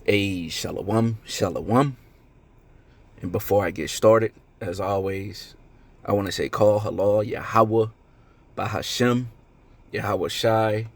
A shalom, shalom. And before I get started, as always, I want to say call halal Yahweh Bahashem, Yahweh Shai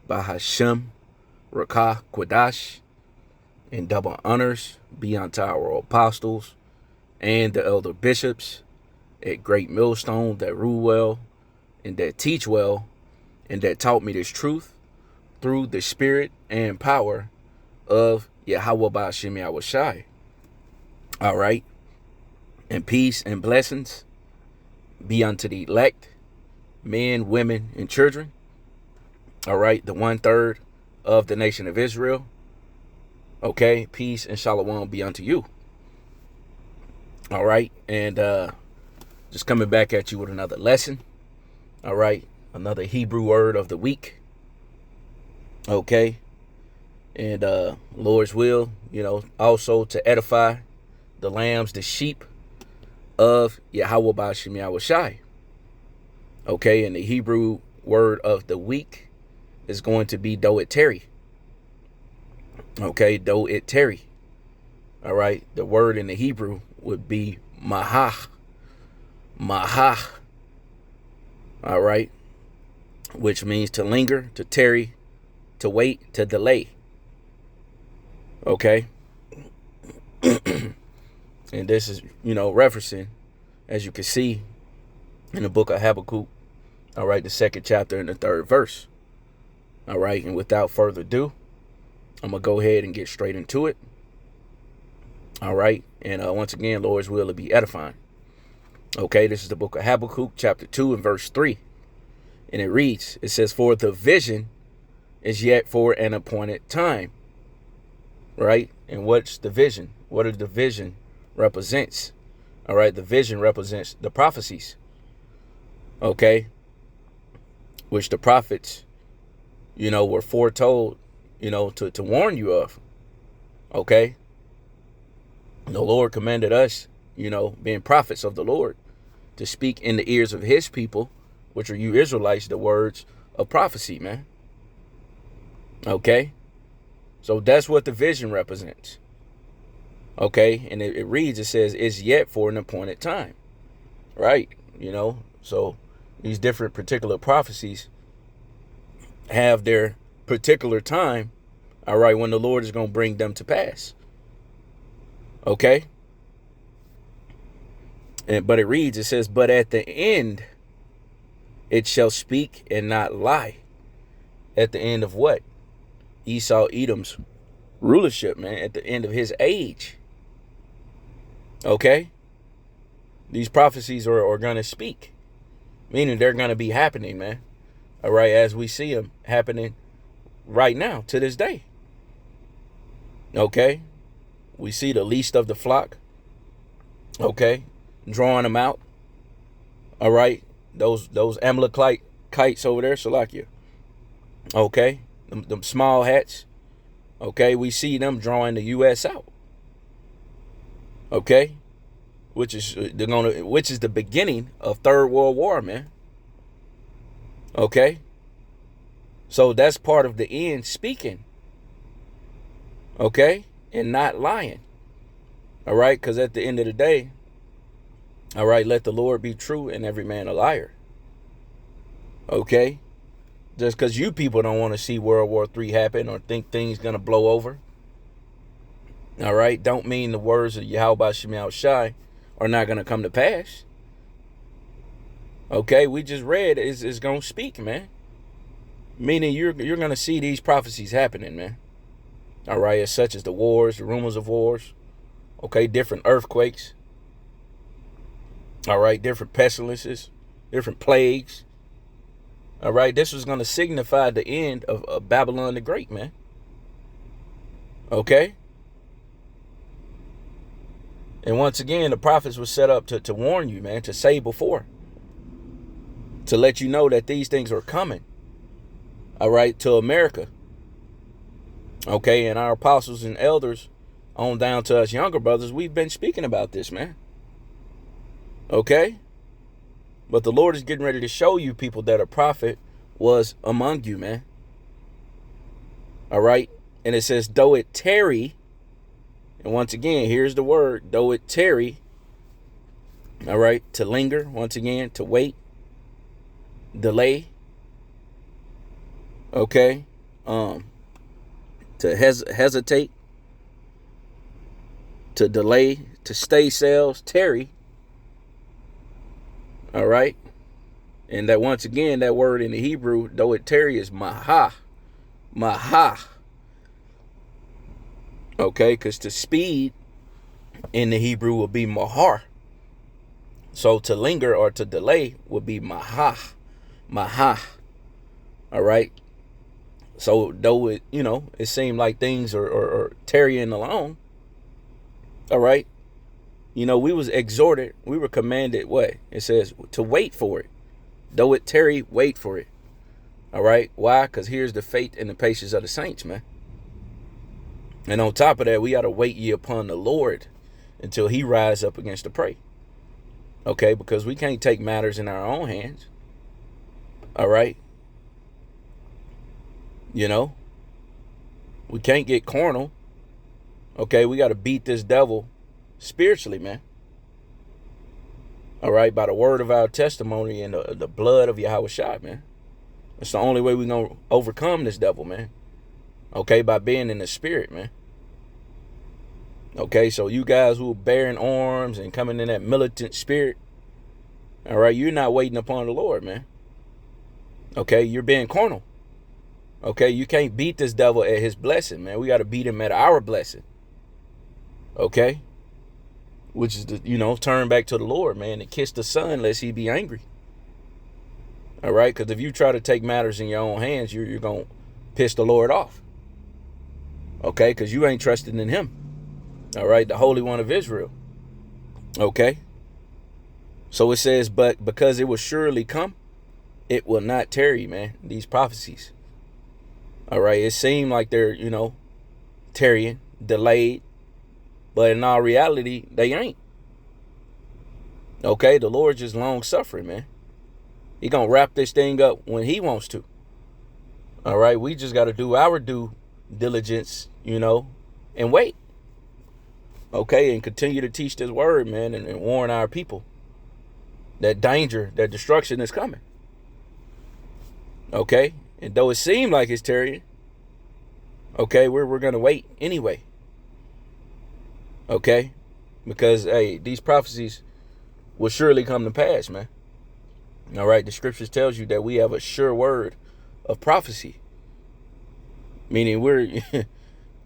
Bahashem, Rakah Quadash, and double honors be unto our apostles and the elder bishops at Great Millstone that rule well and that teach well and that taught me this truth through the spirit and power of Yahweh Ba'ashem Yahweh Shai. All right. And peace and blessings be unto the elect, men, women, and children. All right. The 1/3 of the nation of Israel. Okay. Peace and shalom be unto you. All right. And just coming back at you with another lesson. All right. Another Hebrew word of the week. Okay. And Lord's will, also to edify the lambs, the sheep of Yahweh Ba'ashem Yahweh Shai. Okay, and the Hebrew word of the week is going to be tarry. Okay, tarry. All right, the word in the Hebrew would be Mahah. Mahah. All right, which means to linger, to tarry, to wait, to delay. Okay. And this is, referencing, as you can see, in the book of Habakkuk, all right, the 2nd chapter and the 3rd verse. All right. And without further ado, I'm going to go ahead and get straight into it. All right. And once again, Lord's will to be edifying. Okay. This is the book of Habakkuk, chapter 2 and verse 3. And it says, for the vision is yet for an appointed time. Right? And what's the vision? What is the vision represents? All right. The vision represents the prophecies. Okay. Which the prophets, were foretold, to warn you of. Okay. The Lord commanded us, being prophets of the Lord, to speak in the ears of his people, which are you Israelites, the words of prophecy, man. Okay. So that's what the vision represents. Okay. And it says, it's yet for an appointed time. Right. So these different particular prophecies have their particular time. All right. When the Lord is going to bring them to pass. Okay. But it says, but at the end, it shall speak and not lie. At the end of what? Esau, Edom's rulership, man, at the end of his age. Okay. These prophecies are going to speak, meaning they're going to be happening, man. All right. As we see them happening right now to this day. Okay. We see the least of the flock. Okay. Drawing them out. All right. Those Amalekites over there, Salakia. Okay. Them small hats. Okay. We see them drawing the U.S. out. Okay. Which is the beginning of Third World War, man. Okay. So that's part of the end speaking. Okay. And not lying. All right. Because at the end of the day, all right, let the Lord be true and every man a liar. Okay. Just because you people don't want to see World War III happen or think things going to blow over. All right. Don't mean the words of Yahweh Ba'ashem Yahweh Shai are not going to come to pass. Okay. We just read is going to speak, man. Meaning you're going to see these prophecies happening, man. All right. As such as the wars, the rumors of wars. Okay. Different earthquakes. All right. Different pestilences. Different plagues. All right, this was going to signify the end of Babylon the Great, man. Okay. And once again, the prophets were set up to warn you, man, to say before. To let you know that these things are coming. All right, to America. Okay, and our apostles and elders, on down to us younger brothers, we've been speaking about this, man. Okay. But the Lord is getting ready to show you people that a prophet was among you, man. All right. And it says, though it tarry, And once again, here's the word, though it tarry. All right, to linger, once again, to wait, delay. Okay, to hesitate, to delay, to stay cells, tarry. All right, and that once again, that word in the Hebrew, though it tarry, is Mahah, Mahah. Okay, because to speed in the Hebrew would be Mahar. So to linger or to delay would be Mahah, Mahah. All right. So though it, it seemed like things are tarrying along. All right. We was exhorted, we were commanded what? It says to wait for it. Though it tarry, wait for it. All right. Why? Because here's the faith and the patience of the saints, man. And on top of that, we got to wait ye upon the Lord until he rise up against the prey. Okay, because we can't take matters in our own hands. All right. We can't get carnal. Okay, we got to beat this devil spiritually, man. All right, by the word of our testimony and the blood of Yahweh Shai, man. That's the only way we're going to overcome this devil, man. Okay, by being in the spirit, man. Okay, so you guys who are bearing arms and coming in that militant spirit, all right, you're not waiting upon the Lord, man. Okay, you're being carnal. Okay, you can't beat this devil at his blessing, man. We got to beat him at our blessing. Okay, which is turn back to the Lord, man, and kiss the Son lest he be angry. All right, because if you try to take matters in your own hands, you're going to piss the Lord off. Okay, because you ain't trusting in him. All right, the Holy One of Israel. Okay. So it says, but because it will surely come, it will not tarry, man, these prophecies. All right, it seemed like they're, tarrying, delayed, but in all reality, they ain't. Okay, the Lord just long suffering, man. He gonna wrap this thing up when he wants to. All right, we just got to do our due diligence, and wait. Okay, and continue to teach this word, man, and warn our people that danger, that destruction is coming. Okay, and though it seemed like it's tarrying, okay, we're gonna wait anyway. Okay, because hey, these prophecies will surely come to pass, man. All right, the scriptures tells you that we have a sure word of prophecy, meaning we're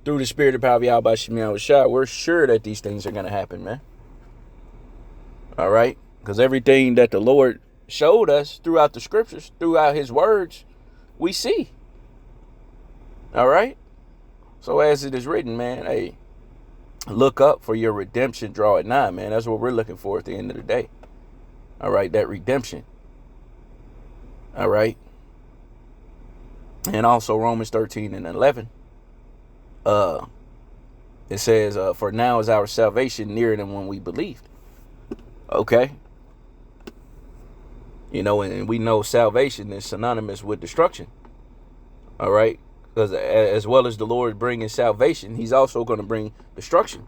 through the spirit of power of Yahweh Shemiah Shah, we're sure that these things are going to happen, man. All right, because everything that the Lord showed us throughout the scriptures, throughout his words, we see. All right, so as it is written, man, hey, look up, for your redemption draw at nigh, man. That's what we're looking for at the end of the day. All right, that redemption. All right. And also Romans 13 and 11. It says, for now is our salvation nearer than when we believed. Okay. And we know salvation is synonymous with destruction. All right. Because as well as the Lord bringing salvation, he's also going to bring destruction.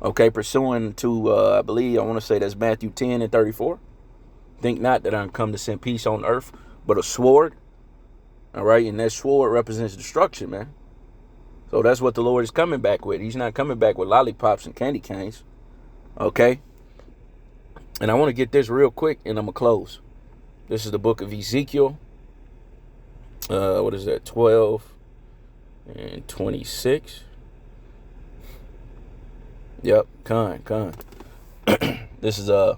Okay. Pursuing to, I want to say that's Matthew 10 and 34. Think not that I'm come to send peace on earth, but a sword. All right. And that sword represents destruction, man. So that's what the Lord is coming back with. He's not coming back with lollipops and candy canes. Okay. And I want to get this real quick and I'm going to close. This is the book of Ezekiel. What is that? 12 and 26. Yep. Con. This is the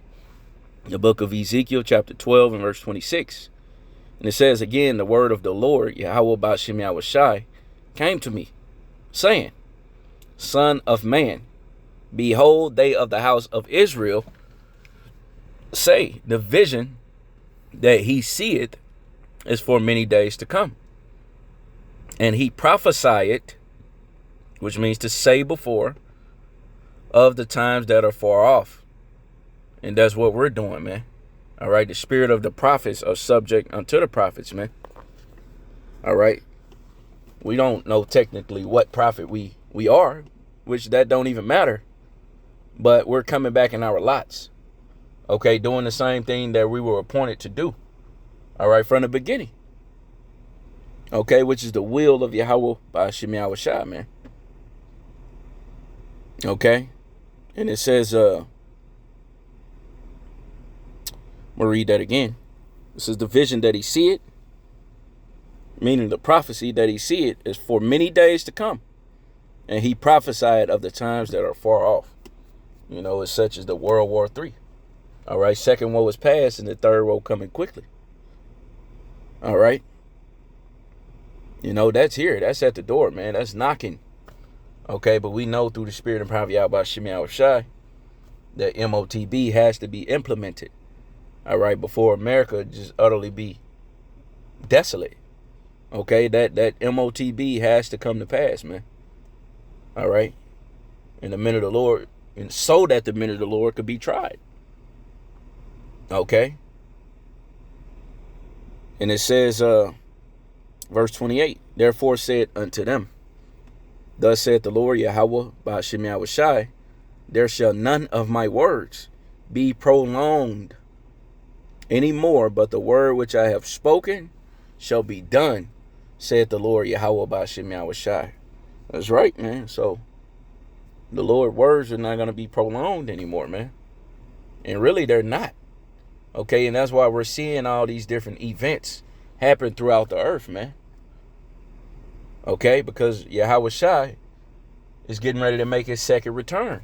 book of Ezekiel, chapter 12 and verse 26. And it says again, the word of the Lord, Yahweh Ba'Shem Yahweh Shai, came to me, saying, Son of man, behold, they of the house of Israel say, the vision that he seeth is for many days to come. And he prophesied, which means to say before, of the times that are far off. And that's what we're doing, man. All right. The spirit of the prophets are subject unto the prophets, man. All right. We don't know technically what prophet we are, which that don't even matter. But we're coming back in our lots. Okay, doing the same thing that we were appointed to do. All right, from the beginning. Okay, which is the will of Yahweh by Hashem Yahushua, man. Okay, and it says, I'm gonna read that again. This is the vision that he see it, meaning the prophecy that he see it is for many days to come. And he prophesied of the times that are far off. You know, it's such as the World War III. All right, second woe is past and the third woe coming quickly. All right. You know, that's here. That's at the door, man. That's knocking. Okay, but we know through the spirit and power of Yahweh Shemi Shai that MOTB has to be implemented. All right, before America just utterly be desolate. Okay, that MOTB has to come to pass, man. All right. In the minute of the Lord, and so that the minute of the Lord could be tried. Okay. And it says, verse 28, therefore said unto them, thus saith the Lord Yahweh by Hashem Yahushai, there shall none of my words be prolonged any more, but the word which I have spoken shall be done, saith the Lord Yahweh by Hashem Yahushai. That's right, man. So the Lord's words are not going to be prolonged anymore, man. And really, they're not. Okay, and that's why we're seeing all these different events happen throughout the earth, man. Okay, because Yahweh Shai is getting ready to make his second return.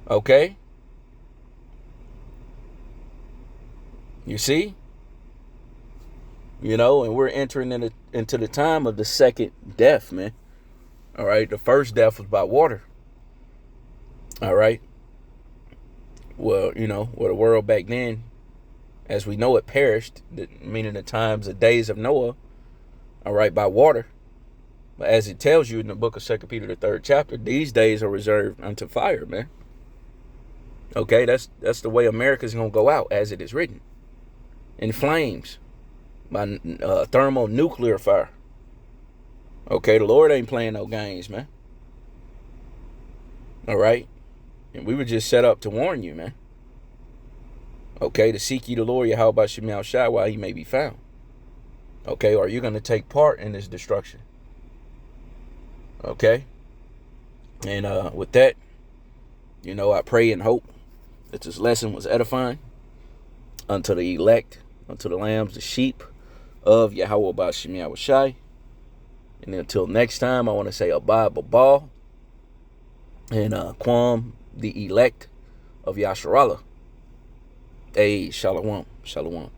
Okay? You see? You know, and we're entering into the time of the second death, man. All right, the first death was by water. All right. Well, you know, the world back then, as we know it, perished, meaning the times, the days of Noah, all right, by water. But as it tells you in the book of 2 Peter, the 3rd chapter, these days are reserved unto fire, man. Okay, that's the way America's going to go out, as it is written. In flames, by thermonuclear fire. Okay, the Lord ain't playing no games, man. All right. And we were just set up to warn you, man. Okay, to seek ye the Lord, Yahweh by Shemi Shai, while he may be found. Okay, or you're going to take part in this destruction. Okay. And with that, you know, I pray and hope that this lesson was edifying unto the elect, unto the lambs, the sheep of Yahweh by Shemi Shai. And until next time, I want to say Abba Babal and Quam, the elect of Yasharallah. Hey, Shalom, Shalom.